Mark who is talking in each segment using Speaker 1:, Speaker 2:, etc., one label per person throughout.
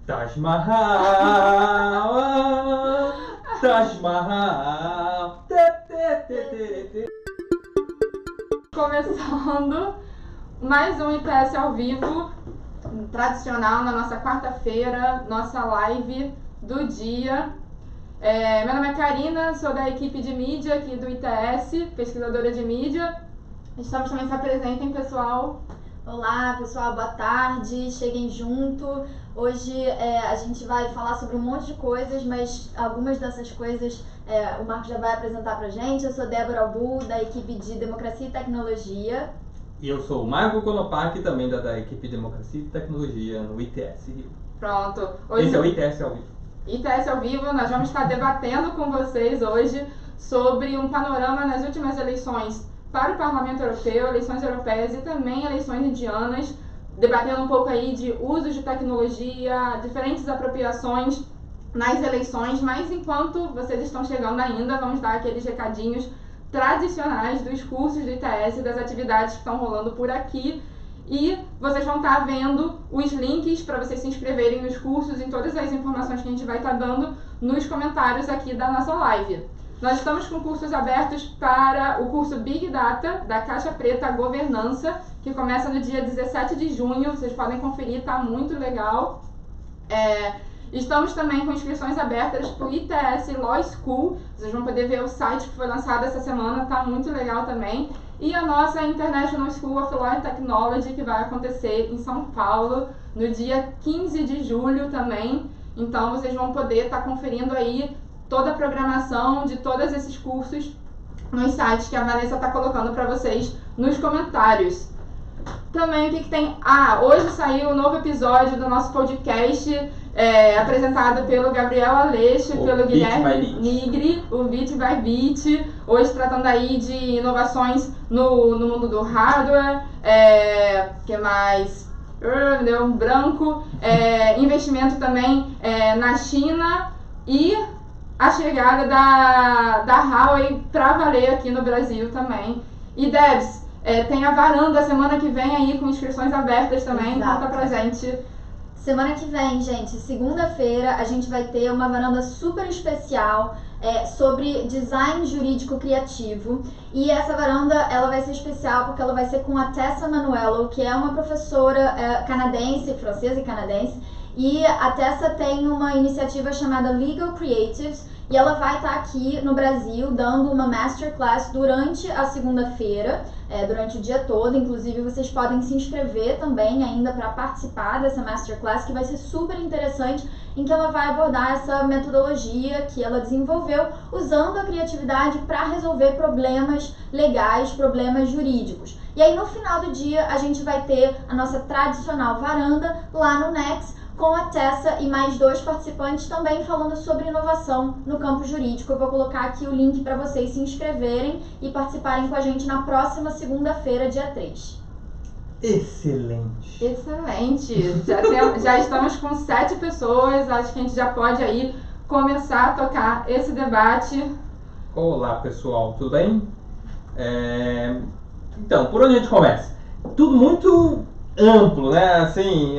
Speaker 1: Taj Mahal, Taj Mahal.
Speaker 2: Começando mais um ITS ao vivo, tradicional na nossa quarta-feira, nossa live do dia. Meu nome é Karina, sou da equipe de mídia aqui do ITS, pesquisadora de mídia. Estamos também, se apresentem, pessoal.
Speaker 3: Olá pessoal, boa tarde, cheguem junto. Hoje a gente vai falar sobre um monte de coisas, mas algumas dessas coisas o Marcos já vai apresentar pra gente. Eu sou Débora Albu, da equipe de Democracia e Tecnologia.
Speaker 1: E eu sou o Marco Konopak, também da equipe de Democracia e Tecnologia no ITS Rio.
Speaker 2: Pronto. Hoje...
Speaker 1: Esse é o ITS ao vivo.
Speaker 2: ITS ao vivo, nós vamos estar debatendo com vocês hoje sobre um panorama nas últimas eleições para o Parlamento Europeu, eleições europeias e também eleições indianas, debatendo um pouco aí de usos de tecnologia, diferentes apropriações nas eleições, mas enquanto vocês estão chegando ainda, vamos dar aqueles recadinhos tradicionais dos cursos do ITS e das atividades que estão rolando por aqui. E vocês vão estar vendo os links para vocês se inscreverem nos cursos e todas as informações que a gente vai estar dando nos comentários aqui da nossa live. Nós estamos com cursos abertos para o curso Big Data, da Caixa Preta Governança, que começa no dia 17 de junho. Vocês podem conferir, está muito legal. Estamos também com inscrições abertas para o ITS Law School. Vocês vão poder ver o site que foi lançado essa semana, está muito legal também. E a nossa International School of Law and Technology, que vai acontecer em São Paulo no dia 15 de julho também. Então vocês vão poder estar conferindo aí toda a programação de todos esses cursos nos sites que a Vanessa está colocando para vocês nos comentários. Também o que tem? Hoje saiu um novo episódio do nosso podcast apresentado pelo Gabriel Aleixo e pelo Guilherme Nigri, o Bit by Bit. Hoje tratando aí de inovações no mundo do hardware, que mais? Me deu um branco. Investimento também na China e a chegada da Huawei para valer aqui no Brasil também. E Debs, tem a varanda semana que vem aí com inscrições abertas também.
Speaker 3: Exato.
Speaker 2: Conta pra gente.
Speaker 3: Semana que vem, gente, segunda-feira, a gente vai ter uma varanda super especial sobre design jurídico criativo. E essa varanda, ela vai ser especial porque ela vai ser com a Tessa Manuello, que é uma professora canadense, francesa e canadense. E a Tessa tem uma iniciativa chamada Legal Creatives e ela vai estar aqui no Brasil dando uma masterclass durante a segunda-feira, durante o dia todo. Inclusive vocês podem se inscrever também ainda para participar dessa masterclass, que vai ser super interessante, em que ela vai abordar essa metodologia que ela desenvolveu usando a criatividade para resolver problemas legais, problemas jurídicos. E aí no final do dia a gente vai ter a nossa tradicional varanda lá no Nex, com a Tessa e mais 2 participantes também falando sobre inovação no campo jurídico. Eu vou colocar aqui o link para vocês se inscreverem e participarem com a gente na próxima segunda-feira, dia 3.
Speaker 1: Excelente!
Speaker 2: Excelente! Já estamos com 7 pessoas, acho que a gente já pode aí começar a tocar esse debate.
Speaker 1: Olá pessoal, tudo bem? Então, por onde a gente começa? Tudo muito amplo, né? Assim,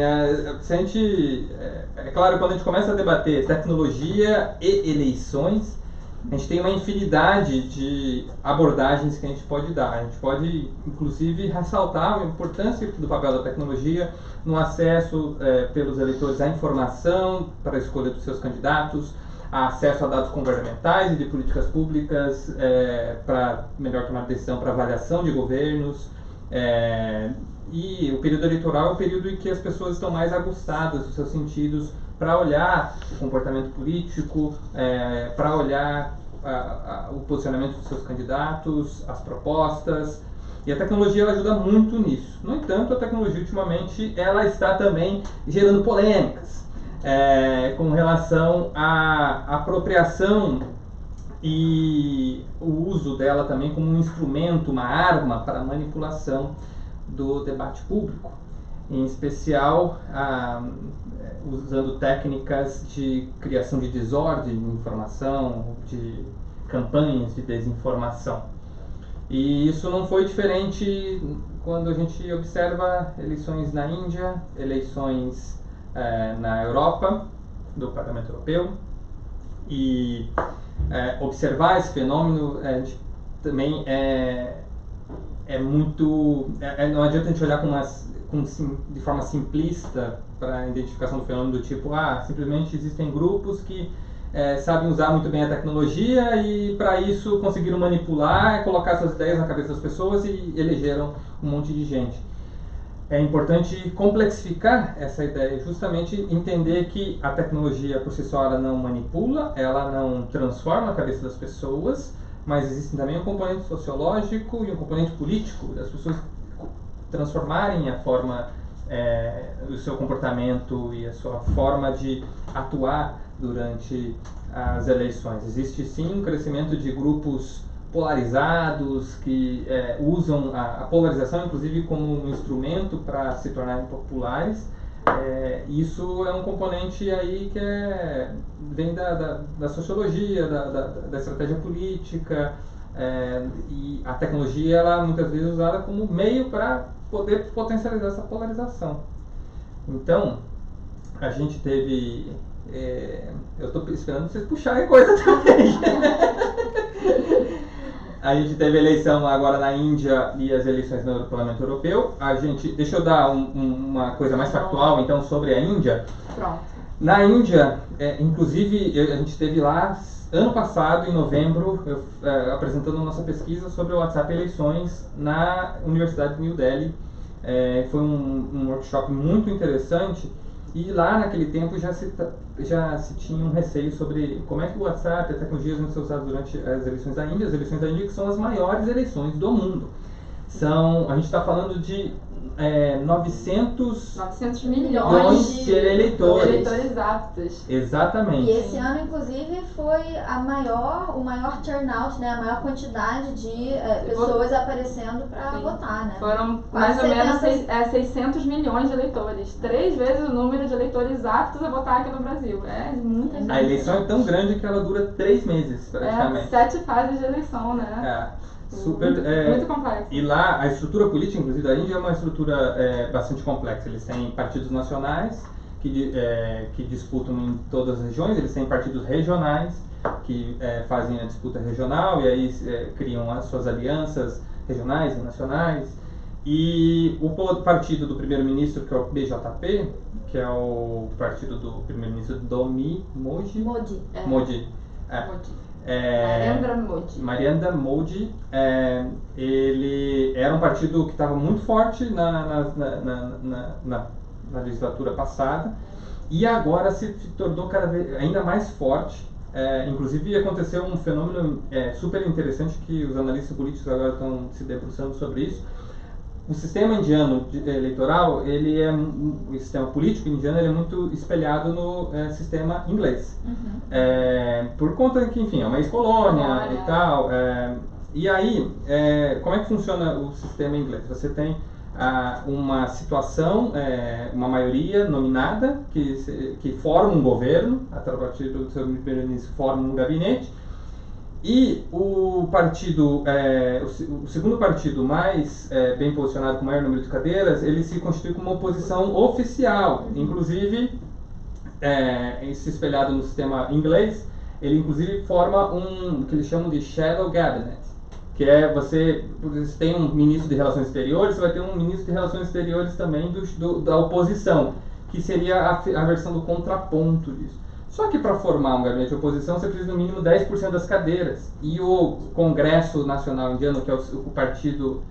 Speaker 1: se a gente, é claro, quando a gente começa a debater tecnologia e eleições, a gente tem uma infinidade de abordagens que a gente pode dar. A gente pode, inclusive, ressaltar a importância do papel da tecnologia no acesso pelos eleitores à informação para a escolha dos seus candidatos, acesso a dados governamentais e de políticas públicas para melhor tomar decisão para avaliação de governos. E o período eleitoral é o período em que as pessoas estão mais aguçadas dos seus sentidos para olhar o comportamento político, para olhar o posicionamento dos seus candidatos, as propostas. E a tecnologia ela ajuda muito nisso. No entanto, a tecnologia ultimamente ela está também gerando polêmicas com relação à apropriação e o uso dela também como um instrumento, uma arma para manipulação do debate público, em especial usando técnicas de criação de desordem de informação, de campanhas de desinformação. E isso não foi diferente quando a gente observa eleições na Índia, eleições na Europa, do Parlamento Europeu, e observar esse fenômeno também muito... não adianta a gente olhar de forma simplista para a identificação do fenômeno do tipo, simplesmente existem grupos que sabem usar muito bem a tecnologia e para isso conseguiram manipular, colocar suas ideias na cabeça das pessoas e elegeram um monte de gente. É importante complexificar essa ideia, justamente entender que a tecnologia por si só ela não manipula, ela não transforma a cabeça das pessoas, mas existe também um componente sociológico e um componente político, das pessoas transformarem a forma do seu comportamento e a sua forma de atuar durante as eleições. Existe sim um crescimento de grupos polarizados que usam a polarização inclusive como um instrumento para se tornarem populares. Isso é um componente aí que vem da sociologia, da estratégia política, e a tecnologia ela muitas vezes é usada como meio para poder potencializar essa polarização. Então, a gente teve... eu estou esperando vocês puxarem coisa também. A gente teve eleição agora na Índia e as eleições no Parlamento Europeu. Deixa eu dar uma coisa mais factual então sobre a Índia.
Speaker 2: Pronto.
Speaker 1: Na Índia, inclusive a gente teve lá ano passado, em novembro, apresentando a nossa pesquisa sobre o WhatsApp eleições na Universidade de New Delhi. Foi um workshop muito interessante. E lá naquele tempo já se tinha um receio sobre como é que o WhatsApp e a tecnologia vão ser usados durante as eleições da Índia. As eleições da Índia que são as maiores eleições do mundo. A gente está falando de 900
Speaker 2: milhões
Speaker 1: de eleitores
Speaker 2: aptos.
Speaker 1: Exatamente.
Speaker 3: E esse ano, inclusive, foi o maior turnout, né? A maior quantidade de pessoas aparecendo para votar, né?
Speaker 2: Foram mais ou menos 600 milhões de eleitores. 3 vezes o número de eleitores aptos a votar aqui no Brasil. Muita gente.
Speaker 1: A eleição é tão grande que ela dura 3 meses, praticamente.
Speaker 2: 7 fases de eleição, né? Muito complexo.
Speaker 1: E lá, a estrutura política, inclusive, da Índia é uma estrutura bastante complexa. Eles têm partidos nacionais que disputam em todas as regiões, eles têm partidos regionais que fazem a disputa regional e aí criam as suas alianças regionais e nacionais. E o partido do primeiro-ministro, que é o BJP, que é o partido do primeiro-ministro Modi. Narendra Modi, ele era um partido que estava muito forte na legislatura passada e agora se tornou cada vez ainda mais forte. Inclusive aconteceu um fenômeno super interessante que os analistas políticos agora estão se debruçando sobre isso. O sistema indiano eleitoral, o sistema político indiano ele é muito espelhado no sistema inglês.
Speaker 3: Uhum.
Speaker 1: Por conta que, enfim, é uma ex-colônia e tal. E aí, como é que funciona o sistema inglês? Você tem uma situação, uma maioria nominada que forma um governo, a partir do seu primeiro-ministro forma um gabinete. E o partido, o segundo partido mais bem posicionado, com o maior número de cadeiras, ele se constitui como uma oposição oficial. Inclusive, se espelhado no sistema inglês, ele inclusive forma o que eles chamam de shadow cabinet, que você tem um ministro de relações exteriores, você vai ter um ministro de relações exteriores também da oposição, que seria a versão do contraponto disso. Só que para formar um gabinete de oposição você precisa no mínimo 10% das cadeiras. E o Congresso Nacional Indiano, que é o partido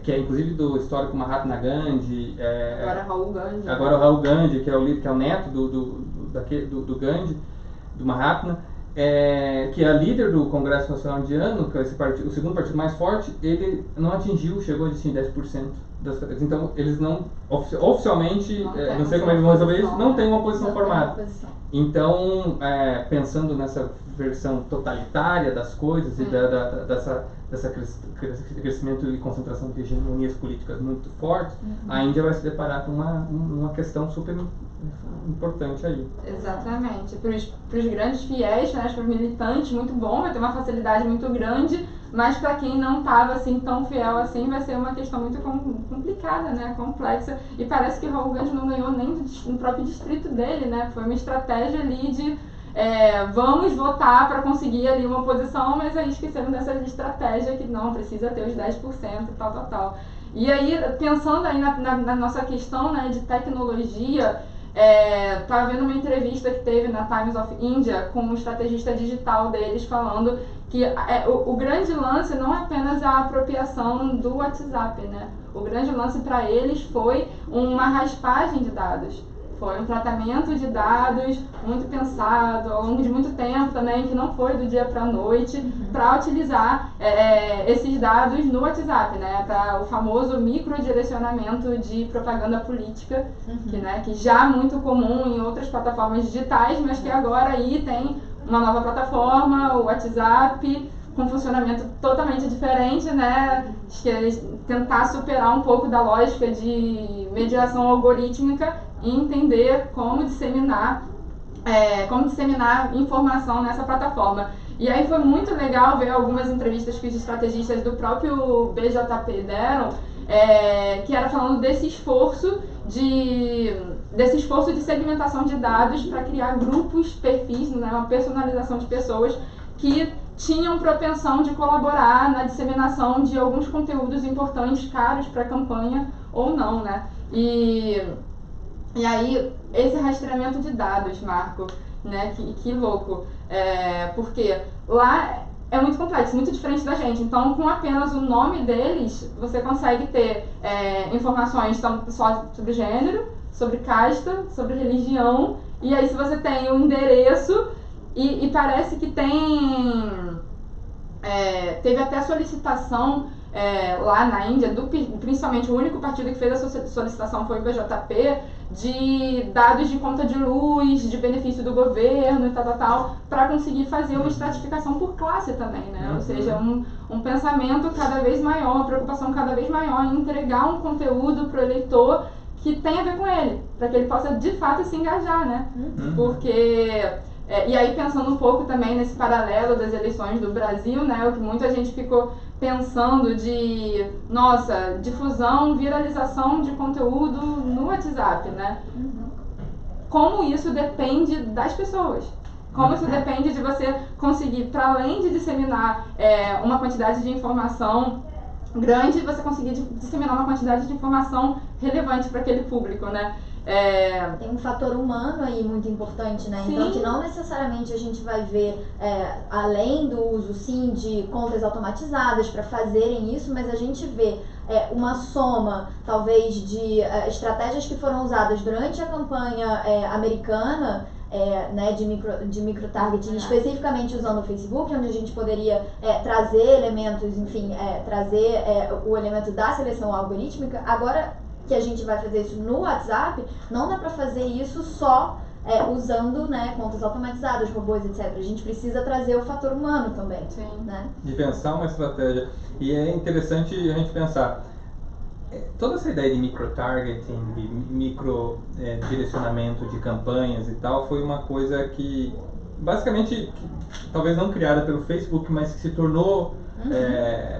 Speaker 1: que é inclusive do histórico Mahatma Gandhi, agora o Rahul Gandhi, que é o neto do Gandhi, do Mahatma, que é líder do Congresso Nacional Indiano, que é o segundo partido mais forte, ele não atingiu, chegou a 10% das cadeiras. Então eles não, oficialmente, não sei como eles vão resolver isso, não tem uma oposição formada. Então, pensando nessa versão totalitária das coisas e dessa crescimento e concentração de hegemonias políticas muito fortes, a Índia vai se deparar com uma questão super importante aí.
Speaker 2: Exatamente. Para os grandes fiéis, para os militantes, muito bom, vai ter uma facilidade muito grande, mas para quem não estava assim tão fiel assim, vai ser uma questão muito complicada, né, complexa, e parece que Raul Gandhi não ganhou nem no próprio distrito dele, né, foi uma estratégia ali de vamos votar para conseguir ali uma posição, mas aí esqueceram dessa estratégia que não, precisa ter os 10% e tal. E aí, pensando aí na nossa questão, né, de tecnologia, estava vendo uma entrevista que teve na Times of India com um estrategista digital deles falando que o grande lance não é apenas a apropriação do WhatsApp, né? O grande lance para eles foi uma raspagem de dados. Foi um tratamento de dados muito pensado, ao longo de muito tempo também, que não foi do dia para a noite, para utilizar esses dados no WhatsApp, né? Para o famoso microdirecionamento de propaganda política, que já é muito comum em outras plataformas digitais, mas que agora aí tem uma nova plataforma, o WhatsApp, com funcionamento totalmente diferente, né? Acho que é tentar superar um pouco da lógica de mediação algorítmica e entender como disseminar informação nessa plataforma. E aí foi muito legal ver algumas entrevistas que os estrategistas do próprio BJP deram, que era falando desse esforço de segmentação de dados para criar grupos, perfis, né, uma personalização de pessoas que tinham propensão de colaborar na disseminação de alguns conteúdos importantes, caros para a campanha ou não, né? E aí, esse rastreamento de dados, Marco, né, que louco, porque lá é muito complexo, muito diferente da gente, então com apenas o nome deles, você consegue ter informações só sobre gênero, sobre casta, sobre religião, e aí se você tem o endereço, e parece que teve até solicitação lá na Índia, principalmente o único partido que fez a solicitação foi o BJP, de dados de conta de luz, de benefício do governo e tal, para conseguir fazer uma estratificação por classe também, né? Ou seja, um pensamento cada vez maior, uma preocupação cada vez maior em entregar um conteúdo para o eleitor que tem a ver com ele, para que ele possa de fato se engajar, né? Porque... e aí pensando um pouco também nesse paralelo das eleições do Brasil, né, o que muita gente ficou pensando de, nossa, difusão, viralização de conteúdo no WhatsApp, né? Como isso depende das pessoas. Como isso depende de você conseguir, para além de disseminar uma quantidade de informação grande, você conseguir disseminar uma quantidade de informação relevante para aquele público, né?
Speaker 3: Tem um fator humano aí muito importante, né?
Speaker 2: Sim.
Speaker 3: Então que não necessariamente a gente vai ver, além do uso sim de contas automatizadas para fazerem isso, mas a gente vê uma soma talvez de estratégias que foram usadas durante a campanha americana, né, de micro-targeting, especificamente usando o Facebook, onde a gente poderia trazer elementos, enfim, trazer o elemento da seleção algorítmica. Agora que a gente vai fazer isso no WhatsApp, não dá para fazer isso só usando, né, contas automatizadas, robôs, etc. A gente precisa trazer o fator humano também.
Speaker 2: Sim.
Speaker 3: Né?
Speaker 1: De pensar uma estratégia. E é interessante a gente pensar, toda essa ideia de micro-targeting, de micro-direcionamento de campanhas e tal, foi uma coisa que, basicamente, talvez não criada pelo Facebook, mas que se tornou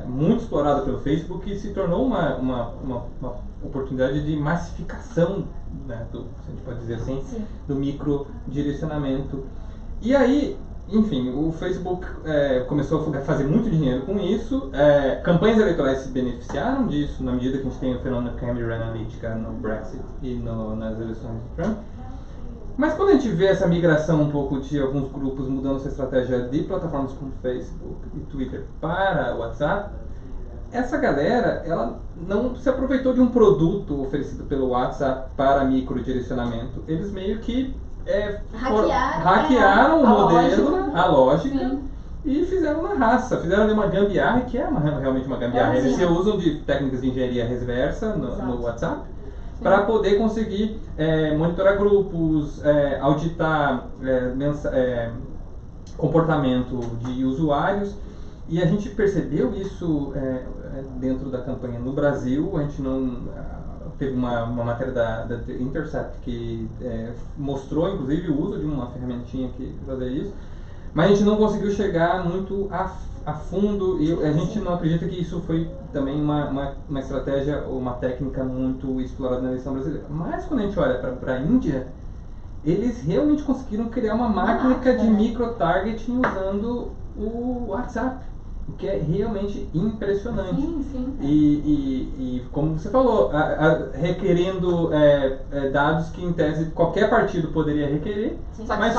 Speaker 1: muito explorada pelo Facebook e se tornou uma oportunidade de massificação, né, se a gente pode dizer assim,
Speaker 3: Sim.
Speaker 1: do microdirecionamento. E aí, enfim, o Facebook começou a fazer muito dinheiro com isso, campanhas eleitorais se beneficiaram disso, na medida que a gente tem o fenômeno Cambridge Analytica no Brexit e nas eleições do Trump. Mas quando a gente vê essa migração um pouco de alguns grupos mudando sua estratégia de plataformas como Facebook e Twitter para o WhatsApp, essa galera, ela não se aproveitou de um produto oferecido pelo WhatsApp para microdirecionamento. Eles meio que hackearam o modelo, a lógica, sim, e fizeram na raça. Fizeram ali uma gambiarra, que é realmente uma gambiarra. Eles se usam de técnicas de engenharia reversa no WhatsApp para poder conseguir monitorar grupos, auditar comportamento de usuários. E a gente percebeu isso dentro da campanha no Brasil. A gente não teve uma matéria da The Intercept que mostrou, inclusive, o uso de uma ferramentinha que fazia isso. Mas a gente não conseguiu chegar muito a fundo e a gente não acredita que isso foi também uma estratégia ou uma técnica muito explorada na eleição brasileira. Mas quando a gente olha para a Índia, eles realmente conseguiram criar uma máquina de micro-targeting usando o WhatsApp, o que é realmente impressionante.
Speaker 2: Sim.
Speaker 1: E como você falou, requerendo dados que em tese qualquer partido poderia requerer.
Speaker 2: Sim, só que
Speaker 1: mas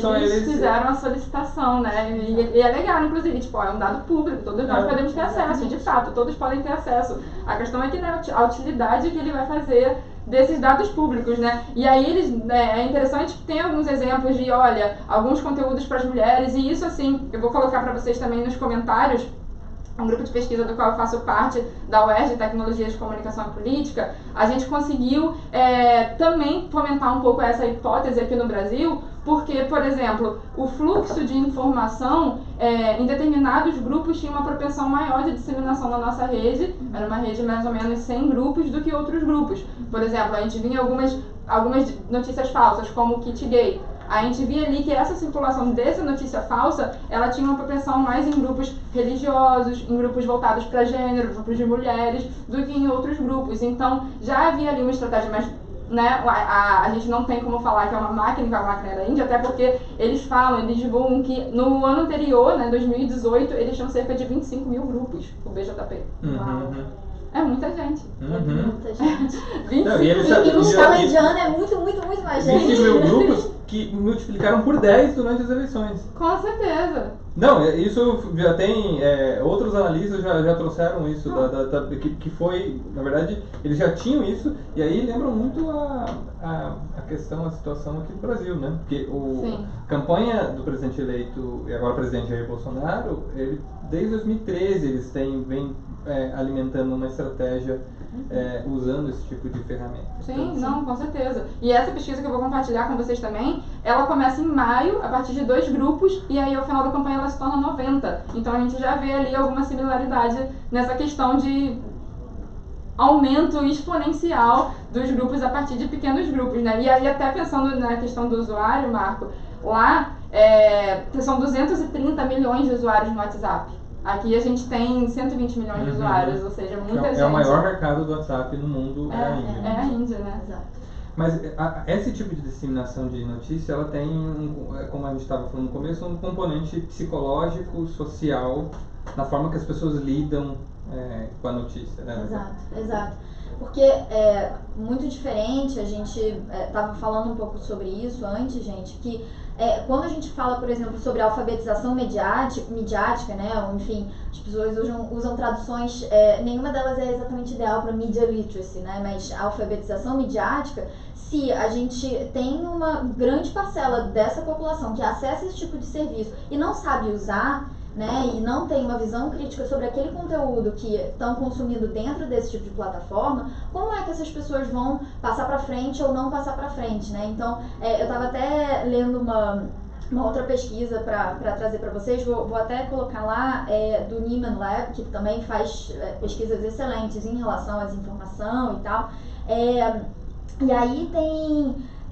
Speaker 2: só eles fizeram a solicitação, né? E é legal, inclusive, tipo, é um dado público, todos nós podemos ter acesso, de fato, todos podem ter acesso. A questão é que, né, a utilidade que ele vai fazer desses dados públicos, né? E aí é interessante que tem alguns exemplos de, olha, alguns conteúdos para as mulheres, e isso, assim, eu vou colocar para vocês também nos comentários, um grupo de pesquisa do qual eu faço parte, da UERJ, Tecnologias de Comunicação e Política. A gente conseguiu também fomentar um pouco essa hipótese aqui no Brasil, porque, por exemplo, o fluxo de informação em determinados grupos tinha uma propensão maior de disseminação na nossa rede, era uma rede mais ou menos 100 grupos do que outros grupos. Por exemplo, a gente vinha algumas notícias falsas, como o kit gay. A gente via ali que essa circulação dessa notícia falsa, ela tinha uma propensão mais em grupos religiosos, em grupos voltados para gênero, grupos de mulheres, do que em outros grupos. Então, já havia ali uma estratégia mais, né, a gente não tem como falar que é uma máquina, que é uma máquina da Índia, até porque eles divulgam que no ano anterior, né, 2018, eles tinham cerca de 25 mil grupos, o BJP. É muita gente.
Speaker 3: Muita gente.
Speaker 2: 25
Speaker 3: E em escala indiana é muito mais gente.
Speaker 1: 25 mil grupos que multiplicaram por 10 durante as eleições.
Speaker 2: Com certeza.
Speaker 1: Não, isso já tem, outros analistas já trouxeram isso, que foi, na verdade, eles já tinham isso, e aí lembram muito a situação aqui no Brasil, né? Porque a campanha do presidente eleito, e agora presidente Jair Bolsonaro, desde 2013 eles vêm alimentando uma estratégia usando esse tipo de ferramenta.
Speaker 2: Sim, então, não, com certeza. E essa pesquisa que eu vou compartilhar com vocês também, ela começa em maio, a partir de 2 grupos, e aí ao final da campanha ela se torna 90. Então a gente já vê ali alguma similaridade nessa questão de aumento exponencial dos grupos a partir de pequenos grupos, né? E aí até pensando na questão do usuário, Marco, lá são 230 milhões de usuários no WhatsApp. Aqui a gente tem 120 milhões de usuários, ou seja, muita gente.
Speaker 1: É o maior mercado do WhatsApp no mundo, é a Índia.
Speaker 2: É a Índia, né?
Speaker 3: Exato.
Speaker 1: Mas esse tipo de disseminação de notícia, ela tem, como a gente estava falando no começo, um componente psicológico, social, na forma que as pessoas lidam com a notícia, né?
Speaker 3: Exato. Porque é muito diferente, a gente estava falando um pouco sobre isso antes, gente, que quando a gente fala, por exemplo, sobre alfabetização midiática, né, ou, enfim, as pessoas usam traduções, nenhuma delas é exatamente ideal para media literacy, né, mas a alfabetização midiática, se a gente tem uma grande parcela dessa população que acessa esse tipo de serviço e não sabe usar, né, e não tem uma visão crítica sobre aquele conteúdo que estão consumindo dentro desse tipo de plataforma, como é que essas pessoas vão passar para frente ou não passar para frente, né? Então, eu estava até lendo uma outra pesquisa para trazer para vocês, vou até colocar lá, do Nieman Lab, que também faz pesquisas excelentes em relação à desinformação e tal. E aí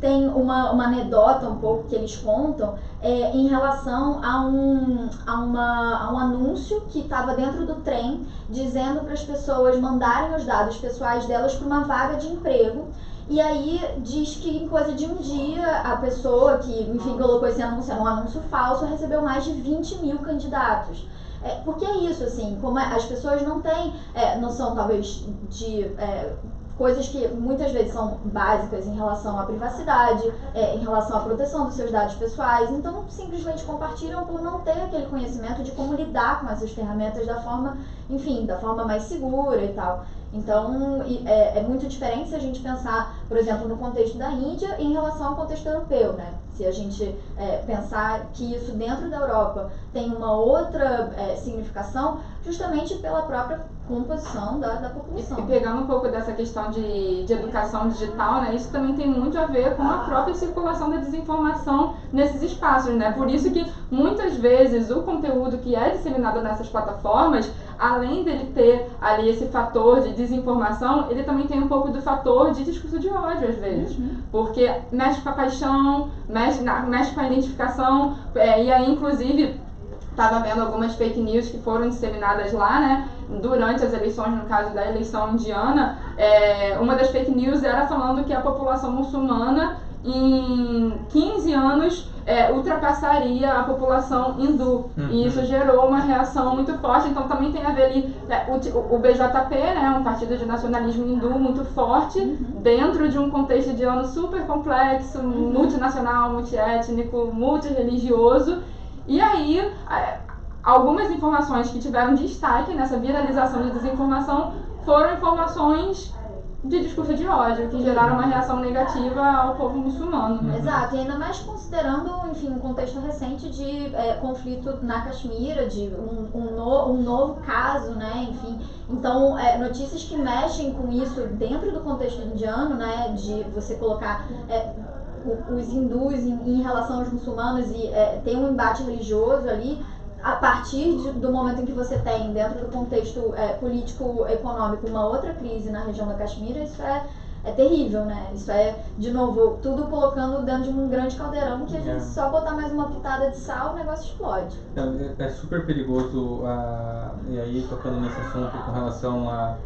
Speaker 3: tem uma anedota um pouco que eles contam em relação a um anúncio que estava dentro do trem dizendo para as pessoas mandarem os dados pessoais delas para uma vaga de emprego. E aí diz que em coisa de um dia a pessoa que, enfim, colocou esse anúncio, era um anúncio falso, recebeu mais de 20 mil candidatos. Porque é isso, assim, como as pessoas não têm noção, talvez, de coisas que muitas vezes são básicas em relação à privacidade, em relação à proteção dos seus dados pessoais, então simplesmente compartilham por não ter aquele conhecimento de como lidar com essas ferramentas da forma mais segura e tal. Então, é muito diferente se a gente pensar, por exemplo, no contexto da Índia em relação ao contexto europeu, né? Se a gente pensar que isso dentro da Europa tem uma outra significação, justamente pela própria composição da população.
Speaker 2: E pegando um pouco dessa questão de educação digital, né, isso também tem muito a ver com a própria circulação da desinformação nesses espaços, né? Por isso que muitas vezes o conteúdo que é disseminado nessas plataformas, além dele ter ali esse fator de desinformação, ele também tem um pouco do fator de discurso de ódio às vezes, porque mexe com a paixão, mexe com a identificação, e aí inclusive estava vendo algumas fake news que foram disseminadas lá, né, durante as eleições, no caso da eleição indiana. Uma das fake news era falando que a população muçulmana em 15 anos ultrapassaria a população hindu. E isso gerou uma reação muito forte. Então também tem a ver ali o BJP, né, um partido de nacionalismo hindu muito forte, dentro de um contexto indiano super complexo, multinacional, multiétnico, multirreligioso. E aí, algumas informações que tiveram destaque nessa viralização de desinformação foram informações de discurso de ódio, que geraram uma reação negativa ao povo muçulmano. Né?
Speaker 3: Exato, e ainda mais considerando, enfim, um contexto recente de conflito na Caxemira, de um novo caso, né, enfim. Então, notícias que mexem com isso dentro do contexto indiano, né, de você colocar os hindus em relação aos muçulmanos e tem um embate religioso ali, a partir do momento em que você tem, dentro do contexto político-econômico, uma outra crise na região da Caxemira, isso é terrível, né? Isso de novo, tudo colocando dentro de um grande caldeirão que a gente só botar mais uma pitada de sal, o negócio explode.
Speaker 1: É super perigoso, e aí tocando nesse assunto com relação a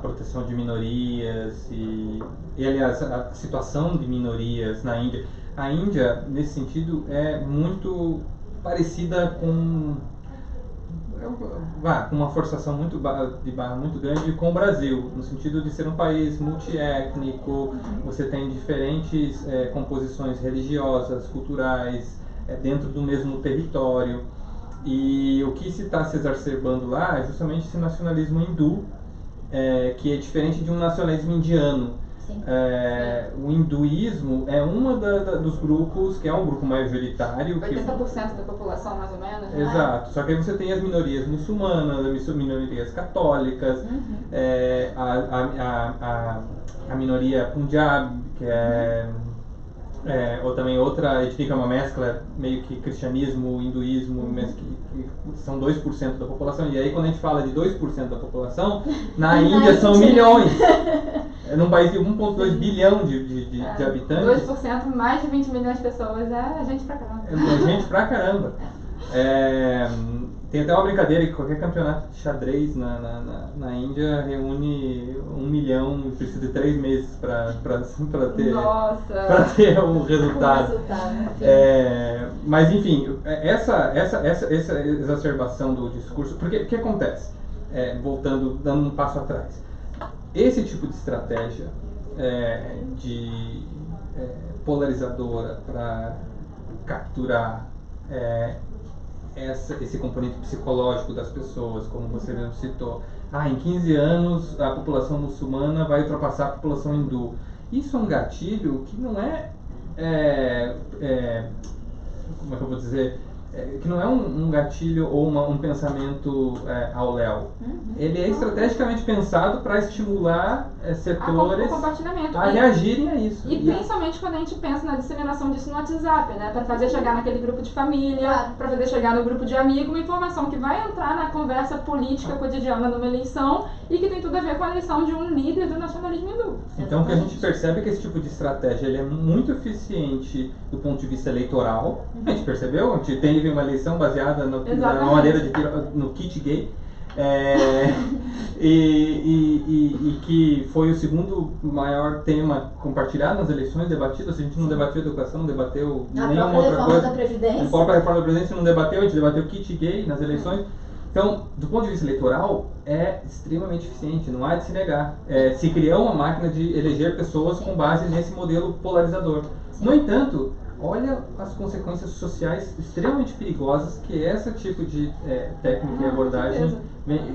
Speaker 1: proteção de minorias e aliás, a situação de minorias na Índia. A Índia, nesse sentido, é muito parecida com uma forçação de barra muito grande com o Brasil, no sentido de ser um país multiétnico, você tem diferentes composições religiosas, culturais, dentro do mesmo território. E o que se está se exacerbando lá é justamente esse nacionalismo hindu, que é diferente de um nacionalismo indiano. O hinduísmo é dos grupos, que é um grupo majoritário.
Speaker 2: 80% da população, mais ou menos. Né?
Speaker 1: Exato, só que aí você tem as minorias muçulmanas, as minorias católicas, a minoria Punjab, que ou também outra etnia, uma mescla, meio que cristianismo, hinduísmo, que são 2% da população. E aí quando a gente fala de 2% da população, na Índia são milhões. Num país de 1,2 bilhão de habitantes.
Speaker 2: 2%, mais de 20 milhões de pessoas, gente pra caramba.
Speaker 1: Gente pra caramba. Tem até uma brincadeira que qualquer campeonato de xadrez na Índia reúne 1 milhão e precisa de 3 meses para ter o resultado. Mas enfim, essa exacerbação do discurso, porque o que acontece? Voltando, dando um passo atrás. Esse tipo de estratégia polarizadora para capturar esse componente psicológico das pessoas, como você mesmo citou. Em 15 anos a população muçulmana vai ultrapassar a população hindu. Isso é um gatilho que não como é que eu vou dizer? Que não é um gatilho ou um pensamento ao léu. Ele é estrategicamente pensado para estimular setores a reagirem a isso.
Speaker 2: E principalmente quando a gente pensa na disseminação disso no WhatsApp, né? Para fazer chegar naquele grupo de família, para fazer chegar no grupo de amigo, uma informação que vai entrar na conversa política cotidiana numa eleição e que tem tudo a ver com a eleição de um líder do nacionalismo hindu.
Speaker 1: Então o que a gente percebe é que esse tipo de estratégia ele é muito eficiente do ponto de vista eleitoral. A gente percebeu? A gente teve uma eleição baseada na maneira no kit gay. E que foi o segundo maior tema compartilhado nas eleições, debatido. Se a gente não debateu educação, não debateu nenhuma outra coisa. A própria reforma da Previdência não debateu, a gente debateu kit gay nas eleições. Então, do ponto de vista eleitoral, é extremamente eficiente, não há de se negar. Se criou uma máquina de eleger pessoas com base nesse modelo polarizador. No entanto, olha as consequências sociais extremamente perigosas que esse tipo de técnica e abordagem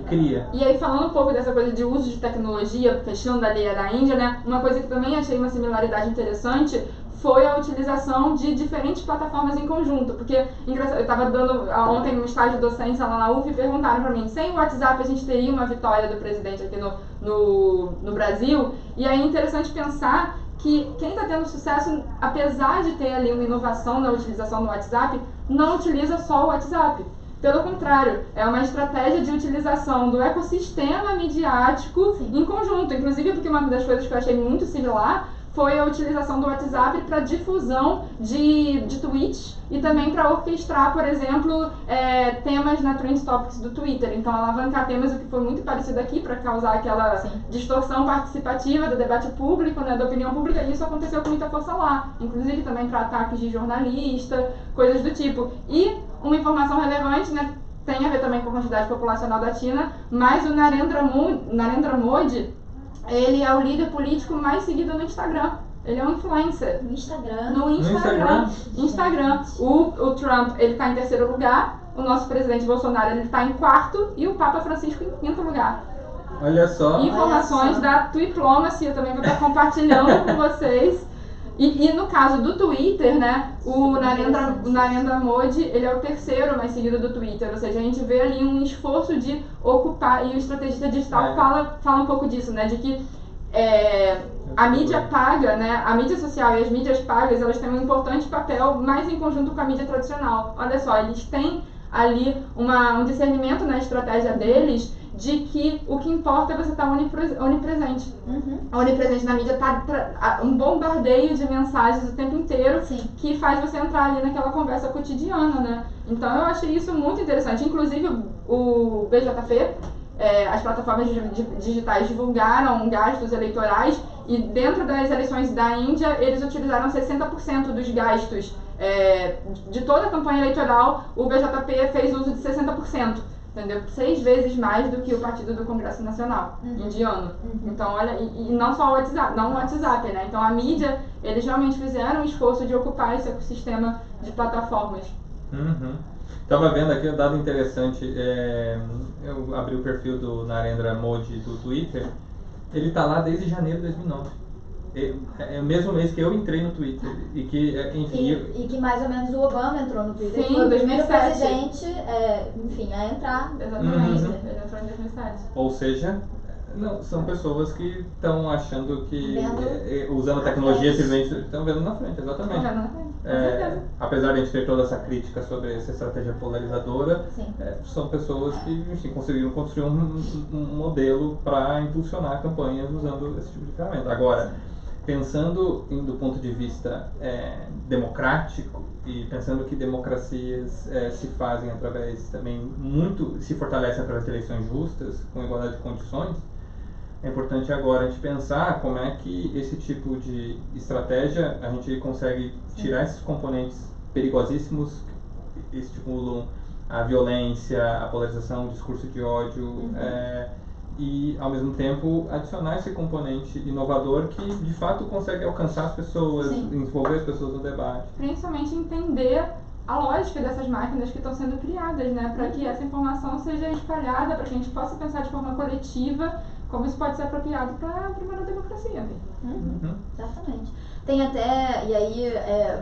Speaker 1: cria.
Speaker 2: E aí, falando um pouco dessa coisa de uso de tecnologia, fechando ali da Índia, né? Uma coisa que também achei uma similaridade interessante foi a utilização de diferentes plataformas em conjunto, porque eu estava dando ontem no estágio de docência lá na UF e perguntaram para mim, sem o WhatsApp a gente teria uma vitória do presidente aqui no Brasil? E aí é interessante pensar que quem está tendo sucesso, apesar de ter ali uma inovação na utilização do WhatsApp, não utiliza só o WhatsApp. Pelo contrário, é uma estratégia de utilização do ecossistema midiático em conjunto. Inclusive, porque uma das coisas que eu achei muito similar foi a utilização do WhatsApp para difusão de tweets e também para orquestrar, por exemplo, temas na Trend Topics do Twitter. Então, alavancar temas, o que foi muito parecido aqui, para causar aquela distorção participativa do debate público, né, da opinião pública, e isso aconteceu com muita força lá. Inclusive também para ataques de jornalista, coisas do tipo. E uma informação relevante, né, tem a ver também com a quantidade populacional da China, mas o Narendra Modi, ele é o líder político mais seguido no Instagram. Ele é um influencer.
Speaker 3: No Instagram.
Speaker 2: No Instagram. O Trump, ele tá em 3º lugar. O nosso presidente Bolsonaro, ele tá em 4º. E o Papa Francisco em 5º lugar.
Speaker 1: Olha só.
Speaker 2: Informações da Twiplomacy, eu também vou estar compartilhando com vocês. E no caso do Twitter, né, o Narendra Modi, ele é o 3º mais seguido do Twitter, ou seja, a gente vê ali um esforço de ocupar, e o estrategista digital fala um pouco disso, né, de que a mídia paga, né, a mídia social e as mídias pagas, elas têm um importante papel, mais em conjunto com a mídia tradicional. Olha só, eles têm ali um discernimento na estratégia deles de que o que importa é você estar onipresente. Onipresente na mídia, um bombardeio de mensagens o tempo inteiro que faz você entrar ali naquela conversa cotidiana, né? Então eu achei isso muito interessante. Inclusive o BJP, as plataformas digitais divulgaram gastos eleitorais e dentro das eleições da Índia eles utilizaram 60% dos gastos de toda a campanha eleitoral. O BJP fez uso de 60%. Entendeu? 6 vezes mais do que o Partido do Congresso Nacional indiano. Então, olha, e não só o WhatsApp, né? Então, a mídia, eles realmente fizeram um esforço de ocupar esse ecossistema de plataformas.
Speaker 1: Estava vendo aqui um dado interessante. Eu abri o perfil do Narendra Modi do Twitter. Ele está lá desde janeiro de 2009. É o mesmo mês que eu entrei no Twitter e que, enfim...
Speaker 3: E que mais ou menos o Obama entrou no Twitter.
Speaker 2: Sim,
Speaker 3: foi o primeiro
Speaker 2: 2007.
Speaker 3: presidente, enfim, a entrar.
Speaker 2: Exatamente, ele entrou em 2007.
Speaker 1: Ou seja, são pessoas que estão achando que, usando a tecnologia, simplesmente estão vendo na frente, exatamente.
Speaker 2: Estão vendo na frente, com certeza.
Speaker 1: Apesar de a gente ter toda essa crítica sobre essa estratégia polarizadora, são pessoas que, enfim, conseguiram construir um modelo para impulsionar campanhas usando esse tipo de ferramenta. Agora, pensando do ponto de vista democrático e pensando que democracias se fazem através também se fortalecem através de eleições justas, com igualdade de condições, é importante agora a gente pensar como é que esse tipo de estratégia a gente consegue tirar esses componentes perigosíssimos que estimulam a violência, a polarização, o discurso de ódio, e ao mesmo tempo adicionar esse componente inovador que de fato consegue alcançar as pessoas, envolver as pessoas no debate.
Speaker 2: Principalmente entender a lógica dessas máquinas que estão sendo criadas, né? Para que essa informação seja espalhada, para que a gente possa pensar de forma coletiva como isso pode ser apropriado para aprimorar a democracia.
Speaker 3: Exatamente. Tem até, e aí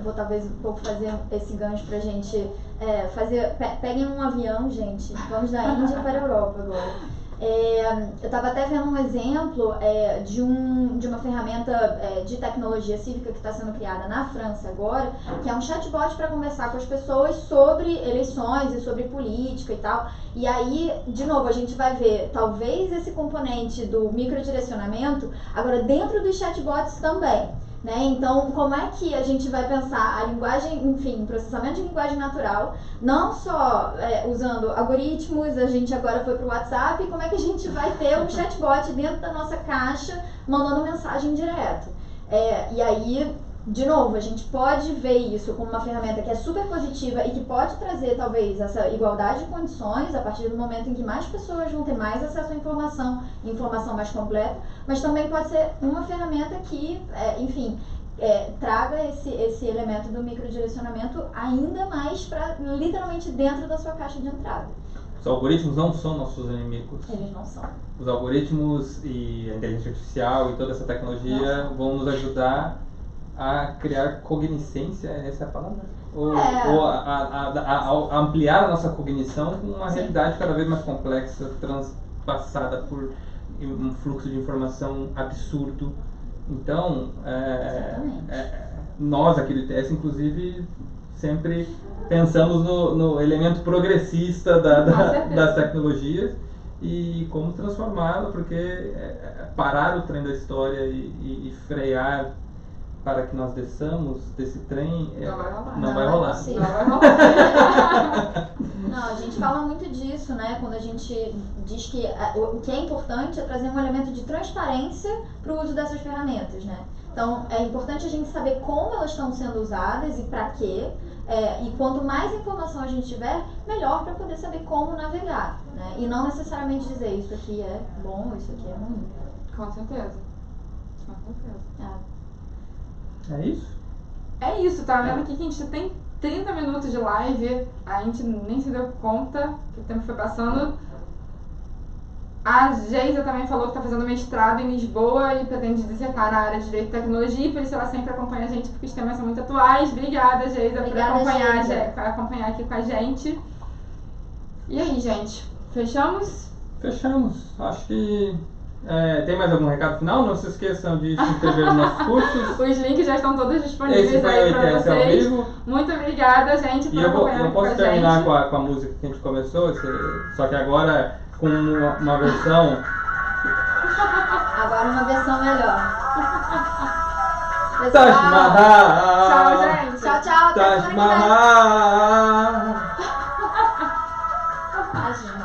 Speaker 3: vou talvez um pouco fazer esse gancho pra gente peguem um avião, gente, vamos da Índia para a Europa agora. Eu estava até vendo um exemplo de uma ferramenta de tecnologia cívica que está sendo criada na França agora, que é um chatbot para conversar com as pessoas sobre eleições e sobre política e tal. E aí, de novo, a gente vai ver talvez esse componente do microdirecionamento agora dentro dos chatbots também. Né? Então, como é que a gente vai pensar a linguagem, enfim, processamento de linguagem natural, não só usando algoritmos, a gente agora foi para o WhatsApp, como é que a gente vai ter um chatbot dentro da nossa caixa mandando mensagem direto? E aí, de novo, a gente pode ver isso como uma ferramenta que é super positiva e que pode trazer, talvez, essa igualdade de condições a partir do momento em que mais pessoas vão ter mais acesso à informação mais completa, mas também pode ser uma ferramenta que, enfim, traga esse elemento do microdirecionamento ainda mais para literalmente dentro da sua caixa de entrada.
Speaker 1: Os algoritmos não são nossos inimigos.
Speaker 3: Eles não são.
Speaker 1: Os algoritmos e a inteligência artificial e toda essa tecnologia vão nos ajudar a criar cogniscência, essa é a palavra? Ou a ampliar a nossa cognição com uma realidade cada vez mais complexa, transpassada por um fluxo de informação absurdo. Então, nós aqui do ITS, inclusive, sempre pensamos no elemento progressista das tecnologias e como transformá-la, porque parar o trem da história e frear para que nós desçamos desse trem não vai rolar.
Speaker 3: Não, a gente fala muito disso, né? Quando a gente diz que o que é importante é trazer um elemento de transparência para o uso dessas ferramentas, né? Então, é importante a gente saber como elas estão sendo usadas e para quê. E quanto mais informação a gente tiver, melhor para poder saber como navegar, né? E não necessariamente dizer isso aqui é bom, isso aqui é ruim.
Speaker 2: Com certeza.
Speaker 1: É isso?
Speaker 2: É isso, tá vendo aqui que a gente tem 30 minutos de live, a gente nem se deu conta que o tempo foi passando. A Geisa também falou que está fazendo mestrado em Lisboa e pretende dissertar na área de Direito e Tecnologia, por isso ela sempre acompanha a gente, porque os temas são muito atuais. Obrigada, Geisa, por acompanhar aqui com a gente. E aí, gente, fechamos?
Speaker 1: Fechamos. Acho que... tem mais algum recado final? Não se esqueçam de se inscrever nos nossos cursos.
Speaker 2: Os links já estão todos disponíveis
Speaker 1: Esse foi
Speaker 2: aí
Speaker 1: o
Speaker 2: para
Speaker 1: ITS ao
Speaker 2: vocês.
Speaker 1: vivo.
Speaker 2: Muito obrigada, gente, por acompanhar
Speaker 1: eu posso
Speaker 2: com a
Speaker 1: terminar
Speaker 2: gente.
Speaker 1: com a música que a gente começou, só que agora com uma versão...
Speaker 3: Agora uma versão melhor.
Speaker 1: Taj Mahal!
Speaker 2: Tchau, gente!
Speaker 3: Tchau, tchau. Até
Speaker 1: Taj
Speaker 3: semana que vem.
Speaker 1: Mahal!
Speaker 3: Imagina.